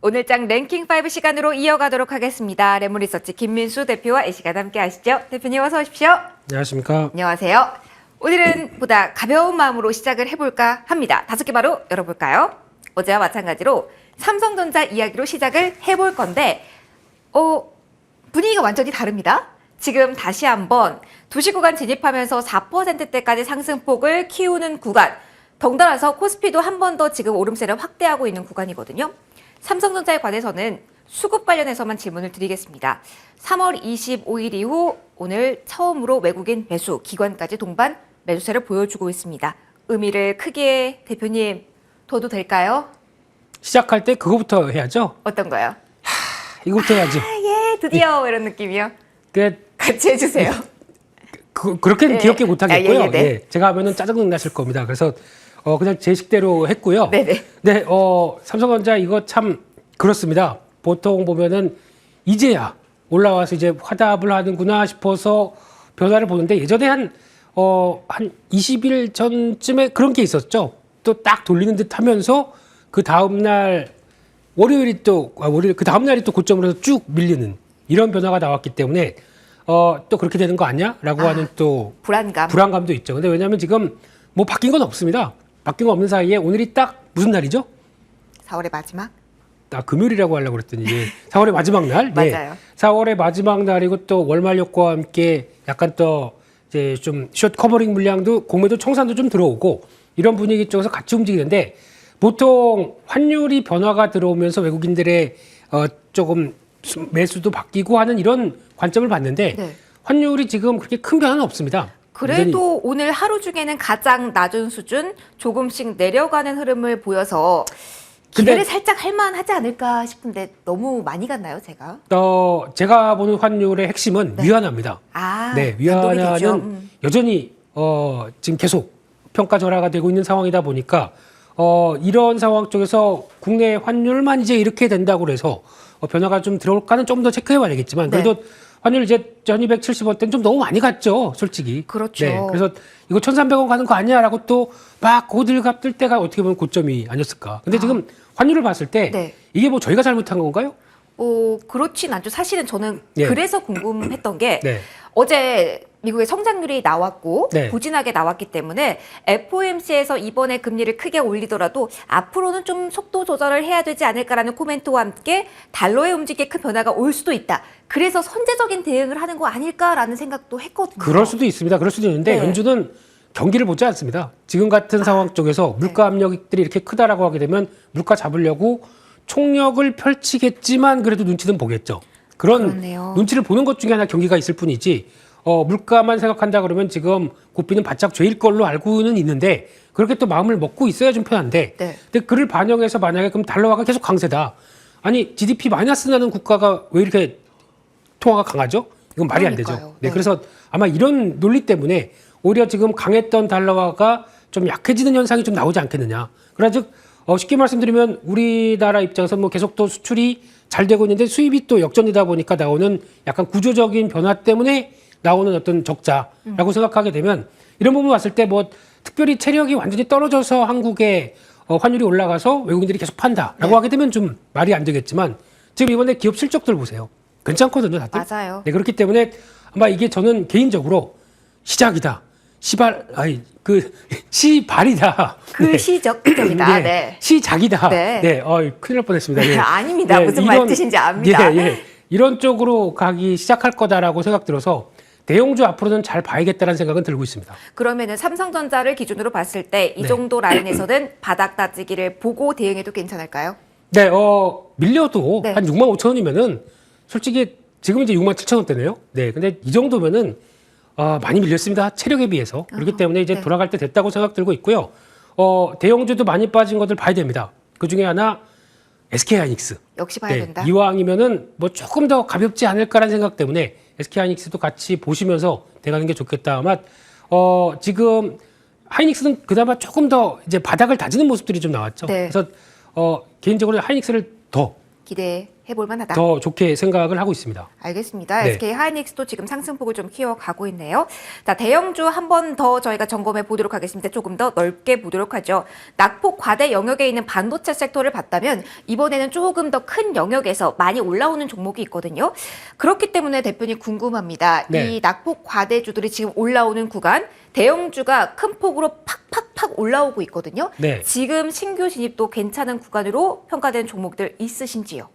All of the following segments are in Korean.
오늘장 랭킹5 시간으로 이어가도록 하겠습니다. 레몬리서치 김민수 대표와 이 시간 함께 하시죠. 대표님 어서 오십시오. 안녕하십니까. 안녕하세요. 오늘은 보다 가벼운 마음으로 시작을 해볼까 합니다. 5개 바로 열어볼까요? 어제와 마찬가지로 삼성전자 이야기로 시작을 해볼 건데 분위기가 완전히 다릅니다. 지금 다시 한번 2시 구간 진입하면서 4%대까지 상승폭을 키우는 구간, 덩달아서 코스피도 한 번 더 지금 오름세를 확대하고 있는 구간이거든요. 삼성전자에 관해서는 수급 관련해서만 질문을 드리겠습니다. 3월 25일 이후 오늘 처음으로 외국인 매수, 기관까지 동반 매수세를 보여주고 있습니다. 의미를 크게 대표님 둬도 될까요? 시작할 때 그거부터 해야죠. 어떤 거요? 이거부터 해야지. 예, 드디어 이런 느낌이요. 같이 해주세요. 그렇게는 예. 귀엽게 못하겠고요. 네. 예, 제가 하면은 짜증 나실 겁니다. 그래서 그냥 제 식대로 했고요. 네네. 네, 삼성전자 이거 참 그렇습니다. 보통 보면은 이제야 올라와서 이제 화답을 하는구나 싶어서 변화를 보는데 예전에 한 20일 전쯤에 그런 게 있었죠. 또 딱 돌리는 듯 하면서 그 다음날 월요일 그 다음날이 또 고점으로 해서 쭉 밀리는 이런 변화가 나왔기 때문에 또 그렇게 되는 거 아니야?라고 하는 또 불안감도 있죠. 근데 왜냐하면 지금 뭐 바뀐 건 없습니다. 바뀐 거 없는 사이에 오늘이 딱 무슨 날이죠? 4월의 마지막? 금요일이라고 하려고 그랬더니 4월의 마지막 날. 맞아요. 네. 4월의 마지막 날이고 또 월말효과와 함께 약간 또 이제 좀 숏 커버링 물량도 공매도 청산도 좀 들어오고 이런 분위기 쪽에서 같이 움직이는데 보통 환율이 변화가 들어오면서 외국인들의 조금 매수도 바뀌고 하는 이런 관점을 봤는데 네. 환율이 지금 그렇게 큰 변화는 없습니다. 그래도 오늘 하루 중에는 가장 낮은 수준 조금씩 내려가는 흐름을 보여서 기대를 살짝 할만하지 않을까 싶은데 너무 많이 갔나요, 제가? 제가 보는 환율의 핵심은 네. 위안화입니다. 네, 위안화는 여전히 지금 계속 평가절하가 되고 있는 상황이다 보니까 이런 상황 쪽에서 국내 환율만 이제 이렇게 된다고 해서 변화가 좀 들어올까는 좀 더 체크해봐야 되겠지만 그래도 네. 환율 이제 1270원대는 좀 너무 많이 갔죠, 솔직히. 그렇죠. 네, 그래서 이거 1300원 가는 거 아니야라고 또 막 고들갑 뜰 때가 어떻게 보면 고점이 아니었을까. 근데 지금 환율을 봤을 때 네. 이게 뭐 저희가 잘못한 건가요? 그렇진 않죠. 사실은 저는 예. 그래서 궁금했던 게 네. 어제 미국의 성장률이 나왔고 네. 부진하게 나왔기 때문에 FOMC에서 이번에 금리를 크게 올리더라도 앞으로는 좀 속도 조절을 해야 되지 않을까라는 코멘트와 함께 달러의 움직임에 큰 변화가 올 수도 있다. 그래서 선제적인 대응을 하는 거 아닐까라는 생각도 했거든요. 그럴 수도 있습니다. 그럴 수도 있는데 네. 연준은 경기를 보지 않습니다. 지금 같은 상황 쪽에서 물가 압력들이 이렇게 크다라고 하게 되면 물가 잡으려고 총력을 펼치겠지만 그래도 눈치는 보겠죠. 그렇네요. 눈치를 보는 것 중에 하나 경기가 있을 뿐이지 물가만 생각한다 그러면 지금 고삐는 바짝 죄일 걸로 알고는 있는데 그렇게 또 마음을 먹고 있어야 좀 편한데 네. 근데 그를 반영해서 만약에 그럼 달러화가 계속 강세다. 아니 GDP 마이너스 나는 국가가 왜 이렇게 통화가 강하죠? 이건 말이 안 되죠. 그러니까요. 네, 네. 그래서 아마 이런 논리 때문에 오히려 지금 강했던 달러화가 좀 약해지는 현상이 좀 나오지 않겠느냐. 그러나 즉 쉽게 말씀드리면 우리나라 입장에서 뭐 계속 또 수출이 잘 되고 있는데 수입이 또 역전이다 보니까 나오는 약간 구조적인 변화 때문에 나오는 어떤 적자라고 생각하게 되면 이런 부분 봤을 때 뭐 특별히 체력이 완전히 떨어져서 한국의 환율이 올라가서 외국인들이 계속 판다라고 하게 되면 좀 말이 안 되겠지만 지금 이번에 기업 실적들 보세요. 괜찮거든요, 다들. 맞아요. 네, 그렇기 때문에 아마 이게 저는 개인적으로 시작이다. 시발이다. 시적이다. 네. 네. 시작이다. 네. 네. 큰일 날 뻔했습니다. 예. 아닙니다. 무슨 말 뜻인지 압니다. 이런 쪽으로 가기 시작할 거다라고 생각 들어서 대형주 앞으로는 잘 봐야겠다는 생각은 들고 있습니다. 그러면은 삼성전자를 기준으로 봤을 때 이 네. 정도 라인에서는 바닥 다지기를 보고 대응해도 괜찮을까요? 네, 밀려도 네. 한 6만 5천 원이면은 솔직히 지금 이제 6만 7천 원대네요. 네, 근데 이 정도면은 많이 밀렸습니다. 체력에 비해서. 그렇기 때문에 이제 네. 돌아갈 때 됐다고 생각 들고 있고요. 대형주도 많이 빠진 것들 봐야 됩니다. 그 중에 하나 SK하이닉스. 역시 봐야 된다. 이왕이면은 뭐 조금 더 가볍지 않을까라는 생각 때문에 SK하이닉스도 같이 보시면서 돼가는 게 좋겠다. 아마 지금 하이닉스는 그나마 조금 더 이제 바닥을 다지는 모습들이 좀 나왔죠. 네. 그래서 개인적으로 하이닉스를 더 기대해 볼 만하다. 더 좋게 생각을 하고 있습니다. 알겠습니다. 네. SK 하이닉스도 지금 상승폭을 좀 키워가고 있네요. 자, 대형주 한 번 더 저희가 점검해 보도록 하겠습니다. 조금 더 넓게 보도록 하죠. 낙폭 과대 영역에 있는 반도체 섹터를 봤다면 이번에는 조금 더 큰 영역에서 많이 올라오는 종목이 있거든요. 그렇기 때문에 대표님 궁금합니다. 네. 이 낙폭 과대주들이 지금 올라오는 구간, 대형주가 큰 폭으로 팍팍팍 올라오고 있거든요. 네. 지금 신규 진입도 괜찮은 구간으로 평가된 종목들 있으신지요?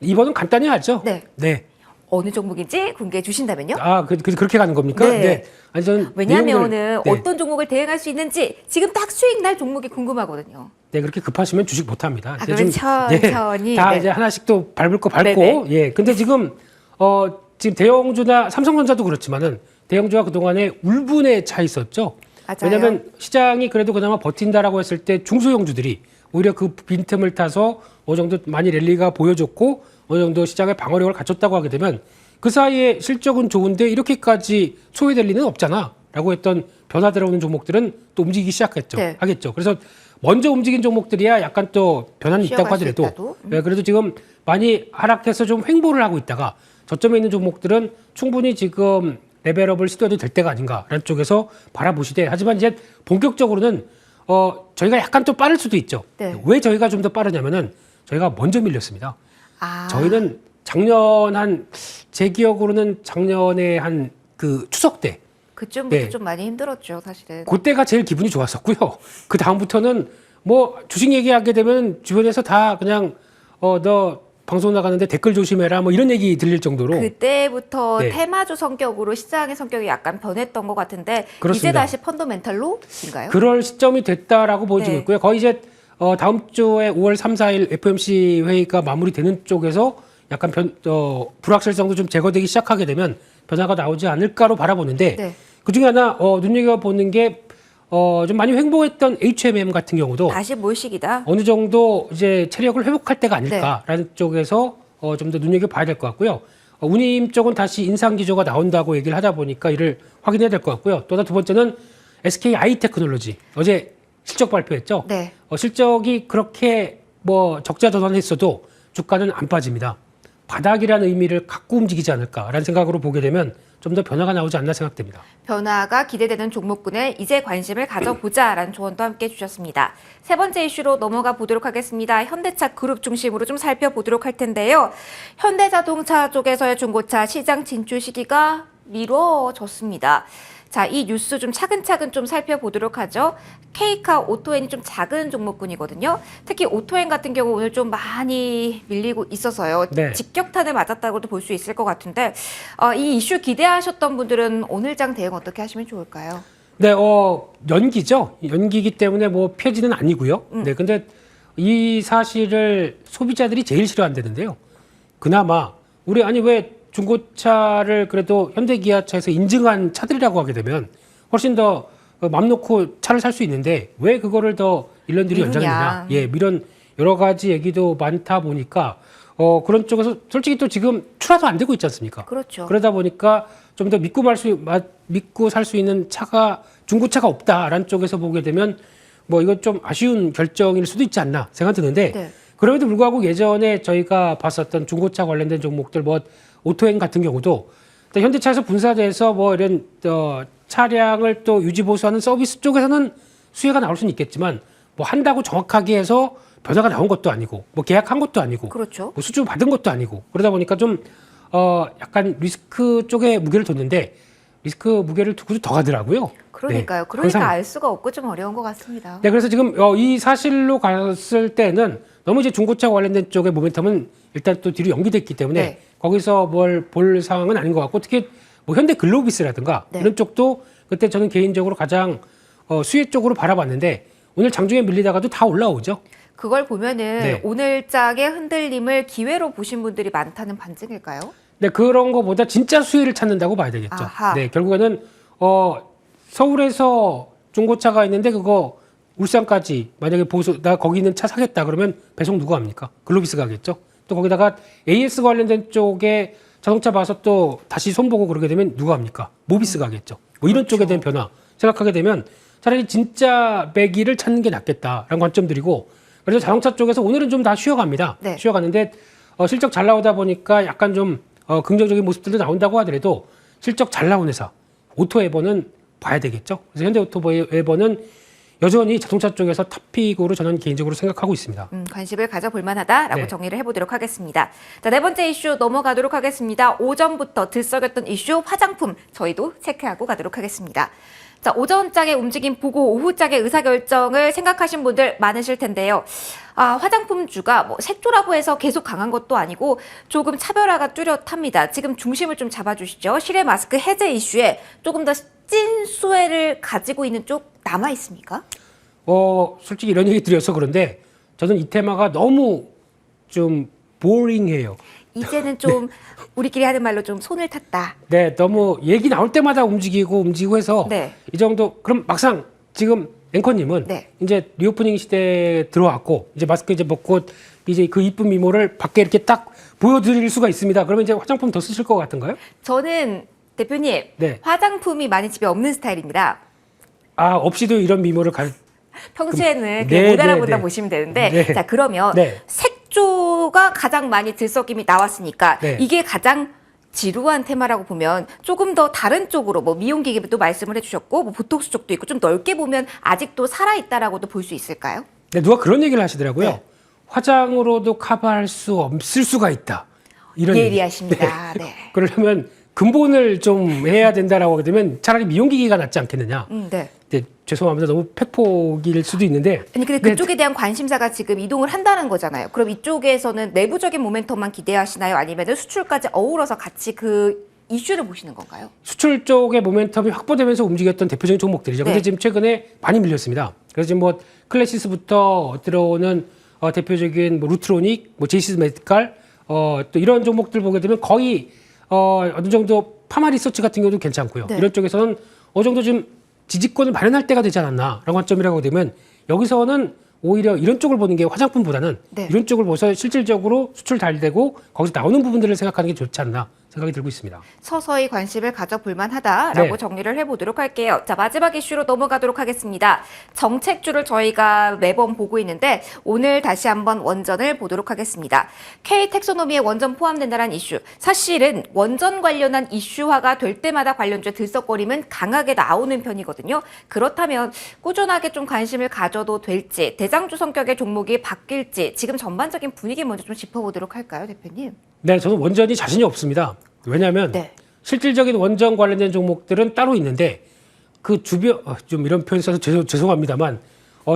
이번은 간단히 하죠. 네. 네. 어느 종목인지 공개해 주신다면요? 아, 그렇게 가는 겁니까? 네. 아니, 저는 왜냐하면은 내용을- 네. 어떤 종목을 대응할 수 있는지 지금 딱 수익 날 종목이 궁금하거든요. 네, 그렇게 급하시면 주식 못 합니다. 아, 그러면 천천히. 다 네. 이제 하나씩 또 밟을 거 밟고. 네네. 예. 근데 지금 지금 대형주나 삼성전자도 그렇지만은 대형주가 그동안에 울분에 차 있었죠. 맞아요. 왜냐하면 시장이 그래도 그나마 버틴다라고 했을 때 중소형주들이 오히려 그 빈틈을 타서 어느 정도 많이 랠리가 보여줬고 어느 정도 시장의 방어력을 갖췄다고 하게 되면 그 사이에 실적은 좋은데 이렇게까지 소외될 리는 없잖아라고 했던 변화 들어오는 종목들은 또 움직이기 시작했죠. 네. 하겠죠. 그래서 먼저 움직인 종목들이야 약간 또 변화는 있다고 쉬어갈 수 하더라도 있다도. 네, 그래도 지금 많이 하락해서 좀 횡보를 하고 있다가 저점에 있는 종목들은 충분히 지금 레벨업을 시도해도 될 때가 아닌가라는 쪽에서 바라보시되 하지만 이제 본격적으로는 저희가 약간 또 빠를 수도 있죠. 네. 왜 저희가 좀 더 빠르냐면은 저희가 먼저 밀렸습니다. 아, 저희는 제 기억으로는 작년에 한 그 추석 때 그쯤부터 네. 좀 많이 힘들었죠, 사실은. 그때가 제일 기분이 좋았었고요. 그 다음부터는 뭐 주식 얘기하게 되면 주변에서 다 그냥 너 방송 나가는데 댓글 조심해라 뭐 이런 얘기 들릴 정도로 그때부터 네. 테마주 성격으로 시장의 성격이 약간 변했던 것 같은데 그렇습니다. 이제 다시 펀더멘탈로인가요? 그럴 시점이 됐다라고 보여지고 네. 있고요. 거의 이제 다음 주에 5월 3, 4일 FOMC 회의가 마무리되는 쪽에서 약간 불확실성도 좀 제거되기 시작하게 되면 변화가 나오지 않을까로 바라보는데 네. 그중에 하나 눈여겨보는 게 좀 많이 횡보했던 HMM 같은 경우도 다시 몰식이다. 어느 정도 이제 체력을 회복할 때가 아닐까라는 쪽에서 좀 더 눈여겨봐야 될 것 같고요. 운임 쪽은 다시 인상 기조가 나온다고 얘기를 하다 보니까 이를 확인해야 될 것 같고요. 또 하나 두 번째는 SK 아이테크놀로지 어제 실적 발표했죠. 네. 실적이 그렇게 뭐 적자 전환했어도 주가는 안 빠집니다. 바닥이라는 의미를 갖고 움직이지 않을까라는 생각으로 보게 되면 좀 더 변화가 나오지 않나 생각됩니다. 변화가 기대되는 종목군에 이제 관심을 가져보자라는 조언도 함께 해주셨습니다. 세 번째 이슈로 넘어가 보도록 하겠습니다. 현대차 그룹 중심으로 좀 살펴보도록 할 텐데요. 현대자동차 쪽에서의 중고차 시장 진출 시기가 미뤄졌습니다. 자, 이 뉴스 좀 차근차근 좀 살펴보도록 하죠. K카 오토엔이 좀 작은 종목군이거든요. 특히 오토엔 같은 경우 오늘 좀 많이 밀리고 있어서요. 네. 직격탄을 맞았다고도 볼 수 있을 것 같은데 이 이슈 기대하셨던 분들은 오늘 장 대응 어떻게 하시면 좋을까요? 네, 연기죠. 연기이기 때문에 뭐 폐지는 아니고요. 네, 근데 이 사실을 소비자들이 제일 싫어한다는데요. 그나마 왜 중고차를 그래도 현대기아차에서 인증한 차들이라고 하게 되면 훨씬 더 맘 놓고 차를 살 수 있는데 왜 그거를 더 1년들이 미루냐. 연장했느냐. 예, 이런 여러 가지 얘기도 많다 보니까 그런 쪽에서 솔직히 또 지금 출하도 안 되고 있지 않습니까? 그렇죠. 그러다 보니까 좀 더 믿고 살 수 있는 차가 중고차가 없다라는 쪽에서 보게 되면 뭐 이건 좀 아쉬운 결정일 수도 있지 않나 생각 드는데 네. 그럼에도 불구하고 예전에 저희가 봤었던 중고차 관련된 종목들 뭐 오토행 같은 경우도 또 현대차에서 분사돼서 뭐 이런 차량을 또 유지 보수하는 서비스 쪽에서는 수혜가 나올 수는 있겠지만 뭐 한다고 정확하게 해서 변화가 나온 것도 아니고 뭐 계약한 것도 아니고 그렇죠. 뭐 수주 받은 것도 아니고 그러다 보니까 좀 약간 리스크 쪽에 무게를 뒀는데 리스크 무게를 두고 더 가더라고요. 그러니까요. 네, 그러니까 항상. 알 수가 없고 좀 어려운 것 같습니다. 네, 그래서 지금 이 사실로 갔을 때는 너무 이제 중고차 관련된 쪽의 모멘텀은 일단 또 뒤로 연기됐기 때문에 네. 거기서 뭘 볼 상황은 아닌 것 같고 특히 뭐 현대 글로비스라든가 네. 이런 쪽도 그때 저는 개인적으로 가장 수혜 쪽으로 바라봤는데 오늘 장중에 밀리다가도 다 올라오죠. 그걸 보면은 네. 오늘 장의 흔들림을 기회로 보신 분들이 많다는 반증일까요? 네, 그런 거보다 진짜 수혜를 찾는다고 봐야 되겠죠. 아하. 네, 결국에는 서울에서 중고차가 있는데 그거 울산까지 만약에 나 거기 있는 차 사겠다 그러면 배송 누가 합니까? 글로비스가 하겠죠. 또 거기다가 AS 관련된 쪽에 자동차 봐서 또 다시 손보고 그러게 되면 누가 합니까? 모비스가 하겠죠. 뭐 이런 그렇죠. 쪽에 대한 변화 생각하게 되면 차라리 진짜 배기를 찾는 게 낫겠다라는 관점들이고 그래서 자동차 쪽에서 오늘은 좀 다 쉬어갑니다. 네. 쉬어가는데 실적 잘 나오다 보니까 약간 좀 긍정적인 모습들도 나온다고 하더라도 실적 잘 나온 회사 오토에버는 봐야 되겠죠. 그래서 현대오토에버는 여전히 자동차 쪽에서 탑픽으로 저는 개인적으로 생각하고 있습니다. 관심을 가져볼 만하다라고 네. 정리를 해보도록 하겠습니다. 자, 네 번째 이슈 넘어가도록 하겠습니다. 오전부터 들썩였던 이슈 화장품 저희도 체크하고 가도록 하겠습니다. 자, 오전장의 움직임 보고 오후장의 의사결정을 생각하신 분들 많으실 텐데요. 화장품주가 뭐 색조라고 해서 계속 강한 것도 아니고 조금 차별화가 뚜렷합니다. 지금 중심을 좀 잡아주시죠. 실외 마스크 해제 이슈에 조금 더 찐 수혜를 가지고 있는 쪽 남아 있습니까? 솔직히 이런 얘기 드려서 그런데 저는 이 테마가 너무 좀 보링해요. 이제는 좀 우리끼리 하는 말로 좀 손을 탔다. 네, 너무 얘기 나올 때마다 움직이고 해서 네. 이 정도. 그럼 막상 지금 앵커님은 네. 이제 리오프닝 시대에 들어왔고 이제 마스크 이제 벗고 이제 그 이쁜 미모를 밖에 이렇게 딱 보여드릴 수가 있습니다. 그러면 이제 화장품 더 쓰실 것 같은가요? 저는 대표님 네. 화장품이 많이 집에 없는 스타일입니다. 없이도 이런 미모를 평소에는 네, 못 네, 알아본다 네. 보시면 되는데 네. 자 그러면 네. 색조가 가장 많이 들썩임이 나왔으니까 네. 이게 가장 지루한 테마라고 보면 조금 더 다른 쪽으로 뭐 미용기계도 말씀을 해주셨고 뭐 보톡스 쪽도 있고 좀 넓게 보면 아직도 살아있다라고도 볼 수 있을까요? 네, 누가 그런 얘기를 하시더라고요. 네. 화장으로도 커버할 수 없을 수가 있다. 이런 얘기. 예리하십니다. 네. 그러려면 근본을 좀 해야 된다라고 하게 되면 차라리 미용기기가 낫지 않겠느냐. 네. 네, 죄송합니다. 너무 팩폭일 수도 있는데. 아니 근데 그쪽에 대한 관심사가 지금 이동을 한다는 거잖아요. 그럼 이쪽에서는 내부적인 모멘텀만 기대하시나요? 아니면 수출까지 어우러서 같이 그 이슈를 보시는 건가요? 수출 쪽의 모멘텀이 확보되면서 움직였던 대표적인 종목들이죠. 근데 네. 지금 최근에 많이 밀렸습니다. 그래서 지금 뭐 클래시스부터 들어오는 대표적인 뭐 루트로닉, 뭐 제이시스 메디칼, 또 이런 종목들 보게 되면 거의 어느 정도 파마 리서치 같은 경우도 괜찮고요. 네. 이런 쪽에서는 어느 정도 좀 지지권을 마련할 때가 되지 않았나라고 관점이라고 되면 여기서는 오히려 이런 쪽을 보는 게 화장품보다는 네. 이런 쪽을 보서 실질적으로 수출 잘 되고 거기서 나오는 부분들을 생각하는 게 좋지 않나 생각이 들고 있습니다. 서서히 관심을 가져볼 만하다라고 네. 정리를 해보도록 할게요. 자, 마지막 이슈로 넘어가도록 하겠습니다. 정책주를 저희가 매번 보고 있는데 오늘 다시 한번 원전을 보도록 하겠습니다. K텍소노미에 원전 포함된다는 이슈. 사실은 원전 관련한 이슈화가 될 때마다 관련주의 들썩거림은 강하게 나오는 편이거든요. 그렇다면 꾸준하게 좀 관심을 가져도 될지, 대장주 성격의 종목이 바뀔지 지금 전반적인 분위기 먼저 좀 짚어보도록 할까요, 대표님? 네, 저는 원전이 자신이 없습니다. 왜냐하면 네. 실질적인 원전 관련된 종목들은 따로 있는데 그 주변 좀 이런 표현 써서 죄송합니다만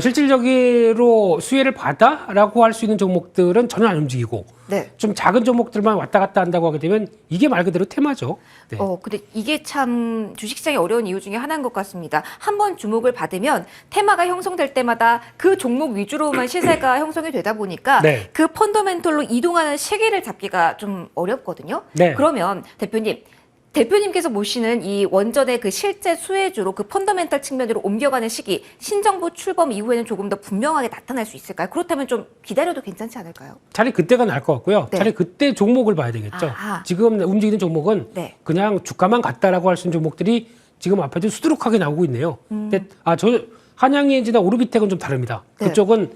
실질적으로 수혜를 받아라고 할 수 있는 종목들은 전혀 안 움직이고 네. 좀 작은 종목들만 왔다 갔다 한다고 하게 되면 이게 말 그대로 테마죠. 네. 근데 이게 참 주식시장이 어려운 이유 중에 하나인 것 같습니다. 한번 주목을 받으면 테마가 형성될 때마다 그 종목 위주로만 시세가 형성이 되다 보니까 네. 그 펀더멘털로 이동하는 시기를 잡기가 좀 어렵거든요. 네. 그러면 대표님께서 보시는 이 원전의 그 실제 수혜주로 그 펀더멘털 측면으로 옮겨가는 시기, 신정부 출범 이후에는 조금 더 분명하게 나타날 수 있을까요? 그렇다면 좀 기다려도 괜찮지 않을까요? 차라리 그때가 나을 것 같고요. 네. 차라리 그때 종목을 봐야 되겠죠. 아하. 지금 움직이는 종목은 네. 그냥 주가만 같다라고 할 수 있는 종목들이 지금 앞에도 수두룩하게 나오고 있네요. 근데 한양엔지나 오르비텍은 좀 다릅니다. 네. 그쪽은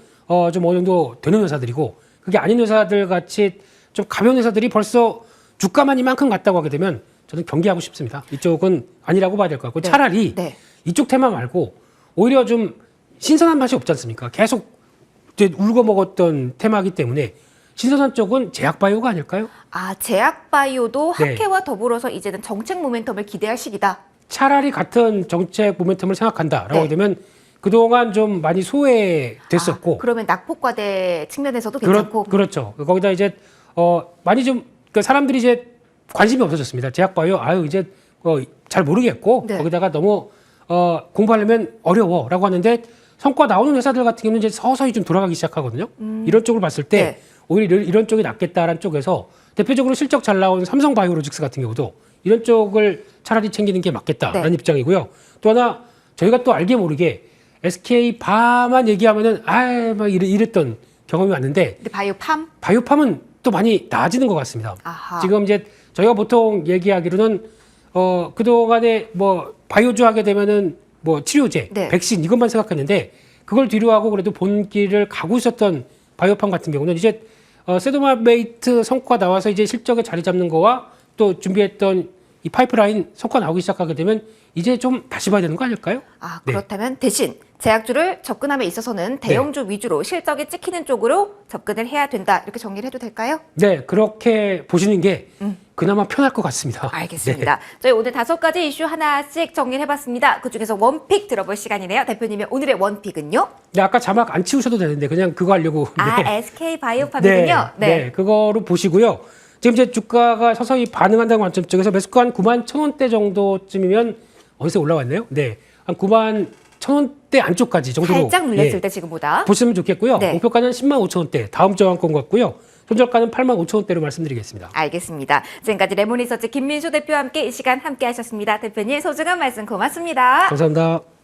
좀 어느 정도 되는 회사들이고 그게 아닌 회사들 같이 좀 가벼운 회사들이 벌써 주가만 이만큼 갔다고 하게 되면 저는 경계하고 싶습니다. 이쪽은 아니라고 봐야 될 것 같고 네. 차라리 네. 이쪽 테마 말고 오히려 좀 신선한 맛이 없지 않습니까? 계속 이제 울고 먹었던 테마이기 때문에 신선한 쪽은 제약바이오가 아닐까요? 제약바이오도 네. 학회와 더불어서 이제는 정책 모멘텀을 기대할 시기다. 차라리 같은 정책 모멘텀을 생각한다라고 네. 하게 되면 그동안 좀 많이 소외됐었고 그러면 낙폭과대 측면에서도 괜찮고. 그렇죠. 거기다 이제 많이 좀 그러니까 사람들이 이제 관심이 없어졌습니다. 제약바이오 이제 잘 모르겠고 네. 거기다가 너무 공부하려면 어려워라고 하는데 성과 나오는 회사들 같은 경우는 이제 서서히 좀 돌아가기 시작하거든요. 이런 쪽을 봤을 때 네. 오히려 이런 쪽이 낫겠다라는 쪽에서 대표적으로 실적 잘 나온 삼성바이오로직스 같은 경우도 이런 쪽을 차라리 챙기는 게 맞겠다라는 네. 입장이고요. 또 하나 저희가 또 알게 모르게 SK 바만 얘기하면은 막 이랬던 경험이 왔는데 근데 바이오팜? 바이오팜은 또 많이 나아지는 것 같습니다. 아하. 지금 이제 저희가 보통 얘기하기로는 그동안에 뭐 바이오주 하게 되면은 뭐 치료제, 네. 백신 이것만 생각했는데 그걸 뒤로 하고 그래도 본길을 가고 있었던 바이오팜 같은 경우는 이제 세도마베이트 성과 나와서 이제 실적에 자리 잡는 거와 또 준비했던 이 파이프라인 성과 나오기 시작하게 되면 이제 좀 다시 봐야 되는 거 아닐까요? 아, 네. 그렇다면 대신 제약주를 접근함에 있어서는 대형주 위주로 실적이 찍히는 쪽으로 접근을 해야 된다. 이렇게 정리를 해도 될까요? 네, 그렇게 보시는 게 그나마 편할 것 같습니다. 알겠습니다. 네. 저희 오늘 5가지 이슈 하나씩 정리를 해봤습니다. 그중에서 원픽 들어볼 시간이네요. 대표님의 오늘의 원픽은요? 네, 아까 자막 안 치우셔도 되는데 그냥 그거 하려고. 아, 네. SK바이오팜이군요. 네, 그거로 보시고요. 지금 이제 주가가 서서히 반응한다는 관점 쪽에서 매수가 한 9만 1,000원대 정도쯤이면 어느새 올라왔네요. 네, 한 9만 1,000원대 안쪽까지 정도로 살짝 눌렸을 예, 때 지금보다. 보시면 좋겠고요. 네. 목표가는 10만 5천원대, 다음 저항권 같고요. 손절가는 8만 5천원대로 말씀드리겠습니다. 알겠습니다. 지금까지 레몬리서치 김민수 대표와 함께 이 시간 함께 하셨습니다. 대표님 소중한 말씀 고맙습니다. 감사합니다.